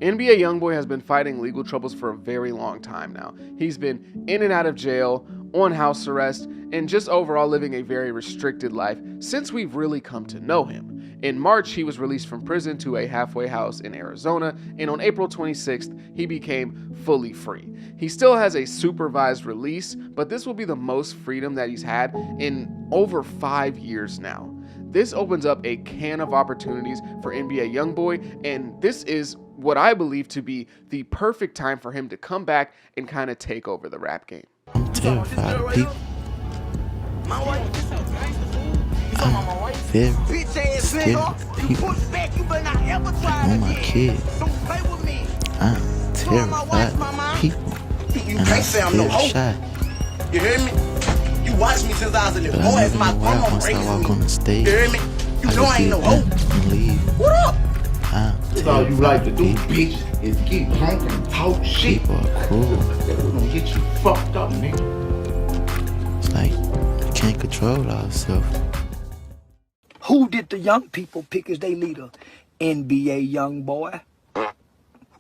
NBA Youngboy has been fighting legal troubles for a very long time now. He's been in and out of jail, on house arrest, and just overall living a very restricted life since we've really come to know him. In March, he was released from prison to a halfway house in Arizona, and on April 26th, he became fully free. He still has a supervised release, but this will be the most freedom that he's had in over 5 years now. This opens up a can of opportunities for NBA Youngboy, and this is what I believe to be the perfect time for him to come back and kind of take over the rap game. I'm terrified of people. I'm very scared of people. On my kids. I'm terrified of people. And I feel shy. You hear me? You watch me since I was a little boy. As my grandma Once I raised walk me. on the stage, You hear me? You know I ain't no hoe. and leave. What up? That's all you like to do, bitch, is get drunk and talk shit. People are cruel. We're gonna get you fucked up, nigga. It's like we can't control ourselves. Who did the young people pick as their leader? NBA Youngboy.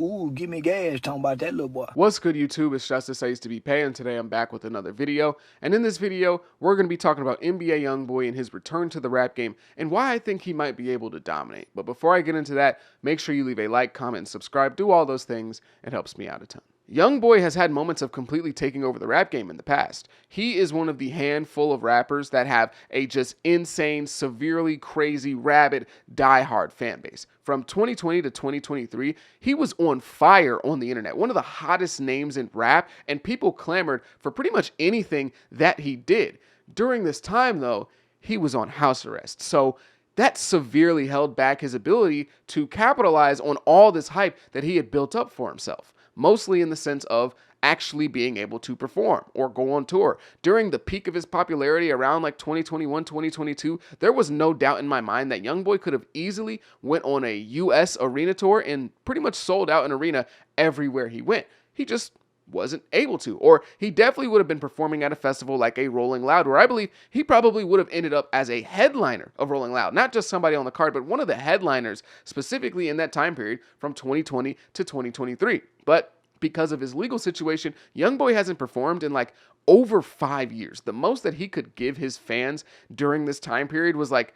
Ooh, give me gas talking about that little boy. What's good, YouTube? It's Justice I Used to Be Pay, and today I'm back with another video. And in this video, we're going to be talking about NBA Youngboy and his return to the rap game and why I think he might be able to dominate. But before I get into that, make sure you leave a like, comment, and subscribe. Do all those things. It helps me out a ton. Youngboy has had moments of completely taking over the rap game in the past. He is one of the handful of rappers that have a just insane, severely crazy, rabid, diehard fan base. From 2020 to 2023, he was on fire on the internet, one of the hottest names in rap, and people clamored for pretty much anything that he did. During this time, though, he was on house arrest. So that severely held back his ability to capitalize on all this hype that he had built up for himself, mostly in the sense of actually being able to perform or go on tour. During the peak of his popularity around like 2021, 2022, there was no doubt in my mind that Youngboy could have easily went on a US arena tour and pretty much sold out an arena everywhere he went. He just wasn't able to, or he definitely would have been performing at a festival like a Rolling Loud, where I believe he probably would have ended up as a headliner of Rolling Loud, not just somebody on the card, but one of the headliners specifically in that time period from 2020 to 2023. But because of his legal situation, Youngboy hasn't performed in like over 5 years. The most that he could give his fans during this time period was like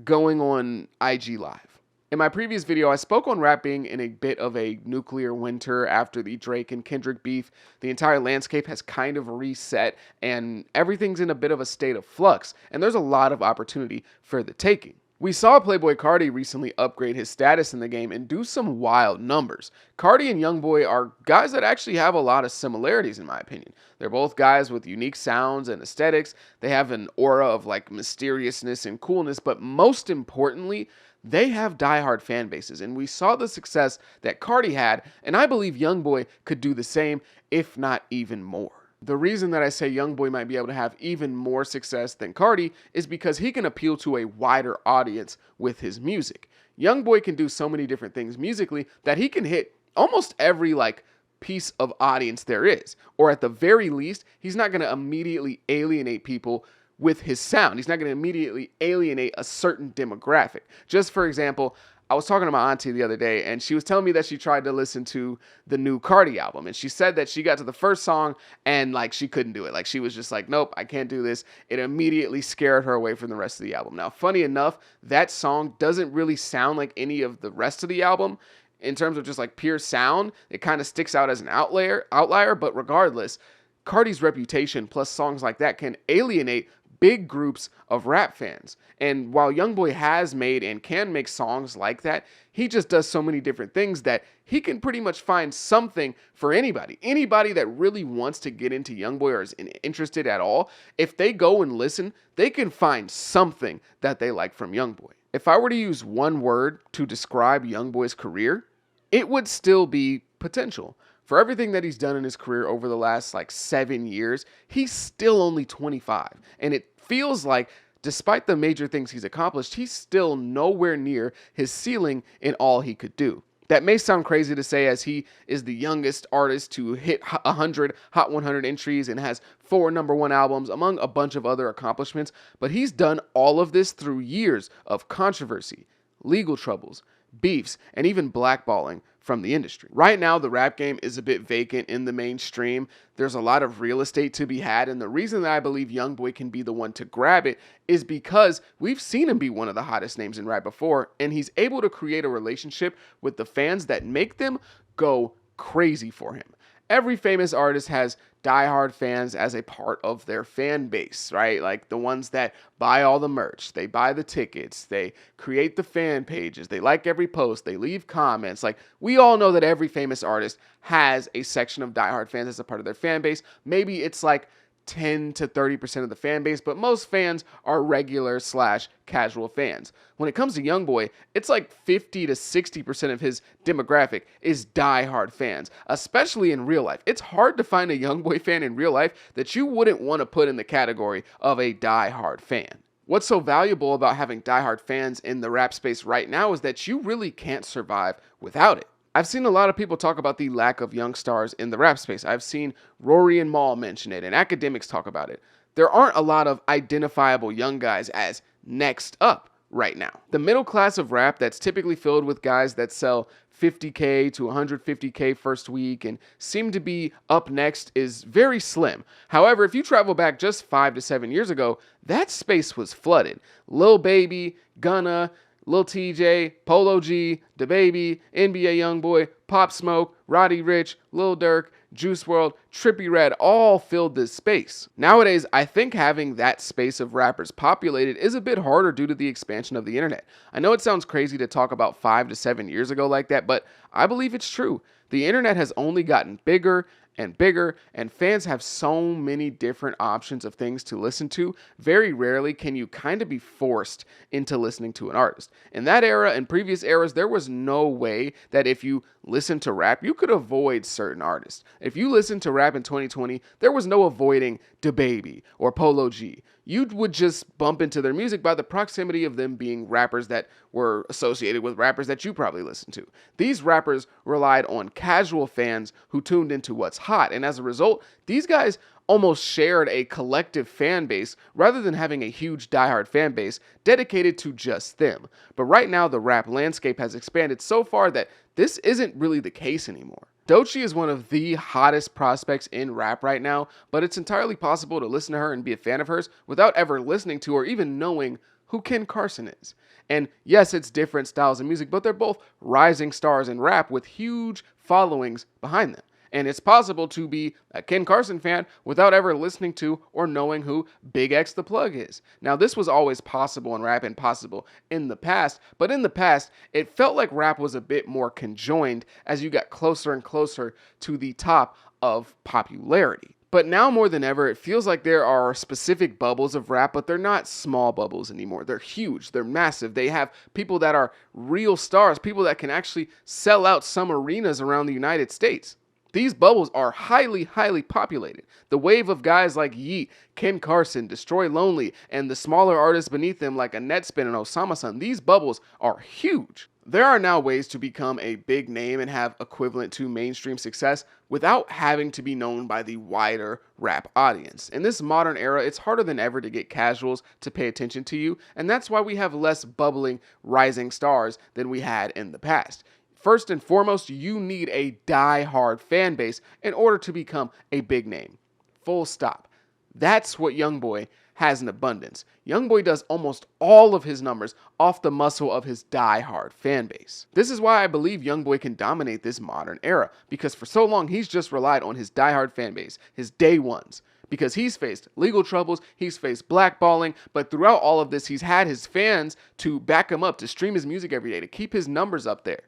going on IG Live. In my previous video, I spoke on rap being in a bit of a nuclear winter after the Drake and Kendrick beef. The entire landscape has kind of reset and everything's in a bit of a state of flux, and there's a lot of opportunity for the taking. We saw Playboi Carti recently upgrade his status in the game and do some wild numbers. Carti and Youngboy are guys that actually have a lot of similarities in my opinion. They're both guys with unique sounds and aesthetics. They have an aura of like mysteriousness and coolness, but most importantly, they have diehard fan bases, and we saw the success that Carti had, and I believe Youngboy could do the same, if not even more. The reason that I say Youngboy might be able to have even more success than Carti is because he can appeal to a wider audience with his music. Youngboy can do so many different things musically that he can hit almost every like piece of audience there is, or at the very least, he's not going to immediately alienate people with his sound. He's not going to immediately alienate a certain demographic. Just for example, I was talking to my auntie the other day, and she was telling me that she tried to listen to the new Carti album, and she said that she got to the first song and like she couldn't do it. Like she was just like, nope, I can't do this. It immediately scared her away from the rest of the album. Now, funny enough, that song doesn't really sound like any of the rest of the album. In terms of just like pure sound, it kind of sticks out as an outlier, but regardless, Carti's reputation plus songs like that can alienate big groups of rap fans. And while Youngboy has made and can make songs like that, he just does so many different things that he can pretty much find something for anybody. Anybody that really wants to get into Youngboy or is interested at all, if they go and listen, they can find something that they like from Youngboy. If I were to use one word to describe Youngboy's career, it would still be potential. For everything that he's done in his career over the last like 7 years, he's still only 25. And it feels like, despite the major things he's accomplished, he's still nowhere near his ceiling in all he could do. That may sound crazy to say, as he is the youngest artist to hit 100 Hot 100 entries and has 4 #1 albums, among a bunch of other accomplishments, but he's done all of this through years of controversy, legal troubles, beefs, and even blackballing from the industry. Right now, the rap game is a bit vacant in the mainstream. There's a lot of real estate to be had, and the reason that I believe Youngboy can be the one to grab it is because we've seen him be one of the hottest names in rap before, and he's able to create a relationship with the fans that make them go crazy for him. Every famous artist has diehard fans as a part of their fan base, right? Like the ones that buy all the merch, they buy the tickets, they create the fan pages, they like every post, they leave comments. Like we all know that every famous artist has a section of diehard fans as a part of their fan base. Maybe it's like 10 to 30% of the fan base, but most fans are regular / casual fans. When it comes to Youngboy, it's like 50 to 60% of his demographic is diehard fans, especially in real life. It's hard to find a Youngboy fan in real life that you wouldn't want to put in the category of a diehard fan. What's so valuable about having diehard fans in the rap space right now is that you really can't survive without it. I've seen a lot of people talk about the lack of young stars in the rap space. I've seen Rory and Mal mention it, and academics talk about it. There aren't a lot of identifiable young guys as next up right now. The middle class of rap that's typically filled with guys that sell 50K to 150K first week and seem to be up next is very slim. However, if you travel back just 5 to 7 years ago, that space was flooded. Lil Baby, Gunna, Lil TJ, Polo G, DaBaby, NBA Youngboy, Pop Smoke, Roddy Ricch, Lil Durk, Juice WRLD, Trippie Redd all filled this space. Nowadays, I think having that space of rappers populated is a bit harder due to the expansion of the internet. I know it sounds crazy to talk about 5 to 7 years ago like that, but I believe it's true. The internet has only gotten bigger and bigger, and fans have so many different options of things to listen to. Very rarely can you kind of be forced into listening to an artist. In that era and previous eras, there was no way that if you listened to rap, you could avoid certain artists. If you listened to rap in 2020, there was no avoiding DaBaby or Polo G. You would just bump into their music by the proximity of them being rappers that were associated with rappers that you probably listened to. These rappers relied on casual fans who tuned into what's hot, and as a result, these guys almost shared a collective fan base rather than having a huge diehard fan base dedicated to just them. But right now, the rap landscape has expanded so far that this isn't really the case anymore. Doechii is one of the hottest prospects in rap right now, but it's entirely possible to listen to her and be a fan of hers without ever listening to or even knowing who Ken Carson is. And yes, it's different styles of music, but they're both rising stars in rap with huge followings behind them. And it's possible to be a Ken Carson fan without ever listening to or knowing who Big X the Plug is. Now, this was always possible in rap and possible in the past, but in the past, it felt like rap was a bit more conjoined as you got closer and closer to the top of popularity. But now more than ever, it feels like there are specific bubbles of rap, but they're not small bubbles anymore. They're huge. They're massive. They have people that are real stars, people that can actually sell out some arenas around the United States. These bubbles are highly, highly populated. The wave of guys like Yeat, Ken Carson, Destroy Lonely, and the smaller artists beneath them like Annette Spin and Osama Sun, these bubbles are huge. There are now ways to become a big name and have equivalent to mainstream success without having to be known by the wider rap audience. In this modern era, it's harder than ever to get casuals to pay attention to you, and that's why we have less bubbling, rising stars than we had in the past. First and foremost, you need a die-hard fan base in order to become a big name. Full stop. That's what Youngboy has in abundance. Youngboy does almost all of his numbers off the muscle of his die-hard fan base. This is why I believe Youngboy can dominate this modern era, because for so long he's just relied on his die-hard fan base, his day ones. Because he's faced legal troubles, he's faced blackballing, but throughout all of this, he's had his fans to back him up, to stream his music every day, to keep his numbers up there.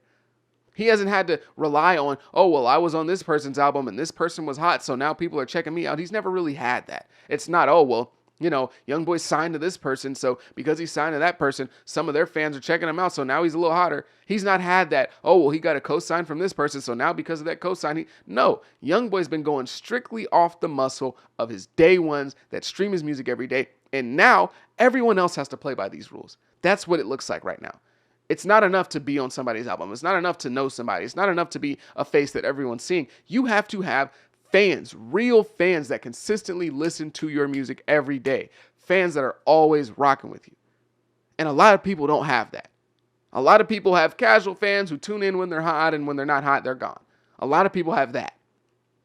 He hasn't had to rely on, oh, well, I was on this person's album and this person was hot, so now people are checking me out. He's never really had that. It's not, oh, well, you know, Youngboy signed to this person, so because he signed to that person, some of their fans are checking him out, so now he's a little hotter. He's not had that, oh, well, he got a cosign from this person, so now because of that cosign, no. Youngboy's been going strictly off the muscle of his day ones that stream his music every day, and now everyone else has to play by these rules. That's what it looks like right now. It's not enough to be on somebody's album. It's not enough to know somebody. It's not enough to be a face that everyone's seeing. You have to have fans, real fans that consistently listen to your music every day. Fans that are always rocking with you. And a lot of people don't have that. A lot of people have casual fans who tune in when they're hot, and when they're not hot, they're gone. A lot of people have that,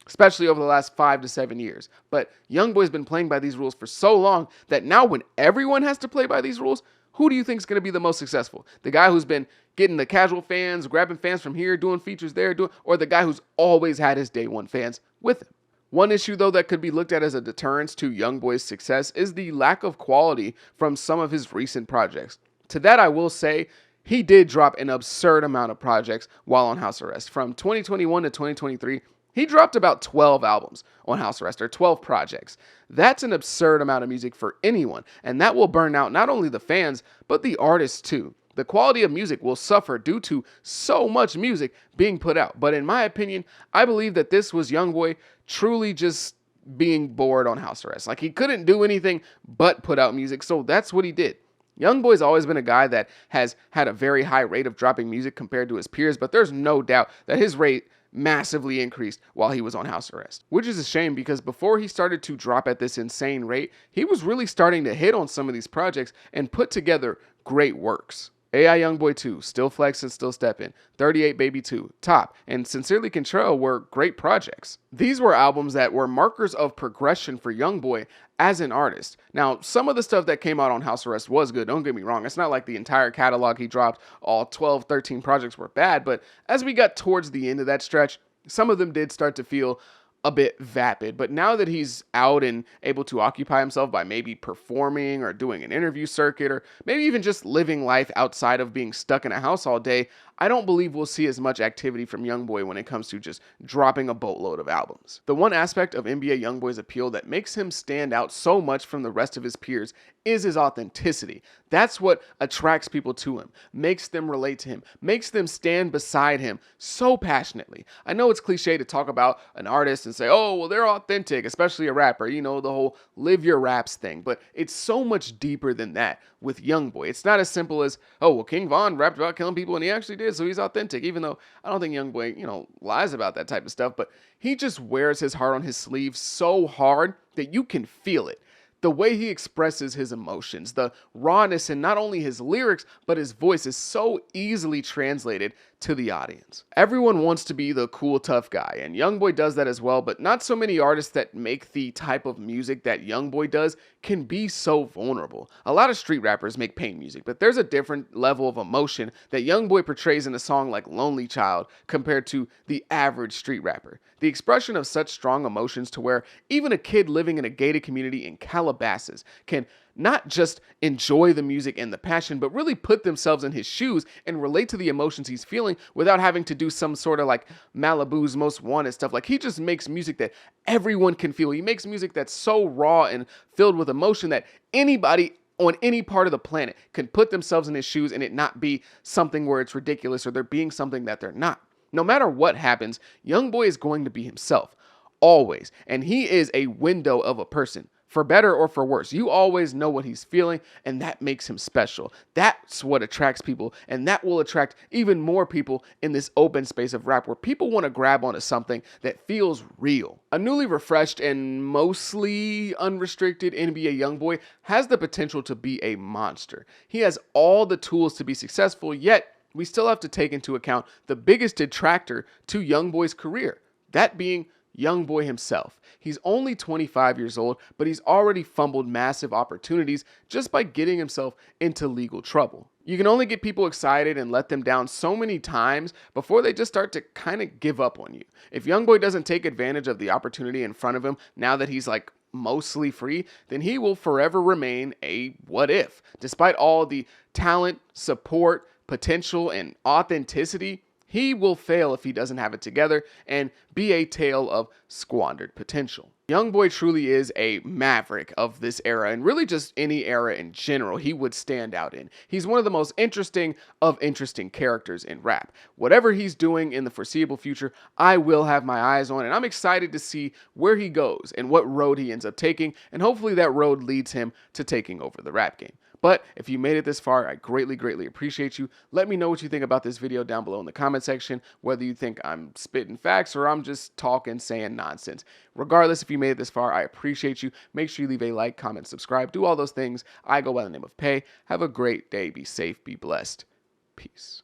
especially over the last 5 to 7 years. But Youngboy's been playing by these rules for so long that now when everyone has to play by these rules, who do you think is going to be the most successful? The guy who's been getting the casual fans, grabbing fans from here, doing features there, or the guy who's always had his day one fans with him? One issue, though, that could be looked at as a deterrence to Youngboy's success is the lack of quality from some of his recent projects. To that, I will say, he did drop an absurd amount of projects while on house arrest. From 2021 to 2023, he dropped about 12 albums on house arrest, or 12 projects. That's an absurd amount of music for anyone, and that will burn out not only the fans, but the artists too. The quality of music will suffer due to so much music being put out. But in my opinion, I believe that this was Youngboy truly just being bored on house arrest. Like, he couldn't do anything but put out music, so that's what he did. Youngboy's always been a guy that has had a very high rate of dropping music compared to his peers, but there's no doubt that his rate massively increased while he was on house arrest, which is a shame because before he started to drop at this insane rate, he was really starting to hit on some of these projects and put together great works. AI Youngboy 2, Still Flexin', Still Steppin', 38 Baby 2, Top, and Sincerely Control were great projects. These were albums that were markers of progression for Youngboy as an artist. Now, some of the stuff that came out on house arrest was good, don't get me wrong. It's not like the entire catalog he dropped, all 12, 13 projects were bad, but as we got towards the end of that stretch, some of them did start to feel a bit vapid. But now that he's out and able to occupy himself by maybe performing or doing an interview circuit or maybe even just living life outside of being stuck in a house all day, I don't believe we'll see as much activity from Youngboy when it comes to just dropping a boatload of albums. The one aspect of NBA Youngboy's appeal that makes him stand out so much from the rest of his peers is his authenticity. That's what attracts people to him, makes them relate to him, makes them stand beside him so passionately. I know it's cliche to talk about an artist and say, oh, well, they're authentic, especially a rapper, you know, the whole live your raps thing, but it's so much deeper than that with Youngboy. It's not as simple as, oh, well, King Von rapped about killing people and he actually did, so he's authentic, even though I don't think Youngboy, lies about that type of stuff, but he just wears his heart on his sleeve so hard that you can feel it. The way he expresses his emotions, the rawness in not only his lyrics, but his voice is so easily translated to the audience. Everyone wants to be the cool, tough guy, and Youngboy does that as well, but not so many artists that make the type of music that Youngboy does can be so vulnerable. A lot of street rappers make pain music, but there's a different level of emotion that Youngboy portrays in a song like Lonely Child compared to the average street rapper. The expression of such strong emotions to where even a kid living in a gated community in Calabasas can not just enjoy the music and the passion, but really put themselves in his shoes and relate to the emotions he's feeling without having to do some sort of like Malibu's Most Wanted stuff. Like, he just makes music that everyone can feel. He makes music that's so raw and filled with emotion that anybody on any part of the planet can put themselves in his shoes and it not be something where it's ridiculous or they're being something that they're not. No matter what happens, Youngboy is going to be himself, always. And he is a window of a person, for better or for worse. You always know what he's feeling, and that makes him special. That's what attracts people, and that will attract even more people in this open space of rap where people want to grab onto something that feels real. A newly refreshed and mostly unrestricted NBA Youngboy has the potential to be a monster. He has all the tools to be successful, yet we still have to take into account the biggest detractor to Youngboy's career, that being Youngboy himself. He's only 25 years old, but he's already fumbled massive opportunities just by getting himself into legal trouble. You can only get people excited and let them down so many times before they just start to kind of give up on you. If Youngboy doesn't take advantage of the opportunity in front of him now that he's like mostly free, then he will forever remain a what if. Despite all the talent, support, potential, and authenticity, he will fail if he doesn't have it together and be a tale of squandered potential. Youngboy truly is a maverick of this era, and really just any era in general he would stand out in. He's one of the most interesting of interesting characters in rap. Whatever he's doing in the foreseeable future, I will have my eyes on, and I'm excited to see where he goes and what road he ends up taking, and hopefully that road leads him to taking over the rap game. But if you made it this far, I greatly appreciate you. Let me know what you think about this video down below in the comment section, whether you think I'm spitting facts or I'm just talking, saying nonsense. Regardless, if you made it this far, I appreciate you. Make sure you leave a like, comment, subscribe, do all those things. I go by the name of Pay. Have a great day. Be safe. Be blessed. Peace.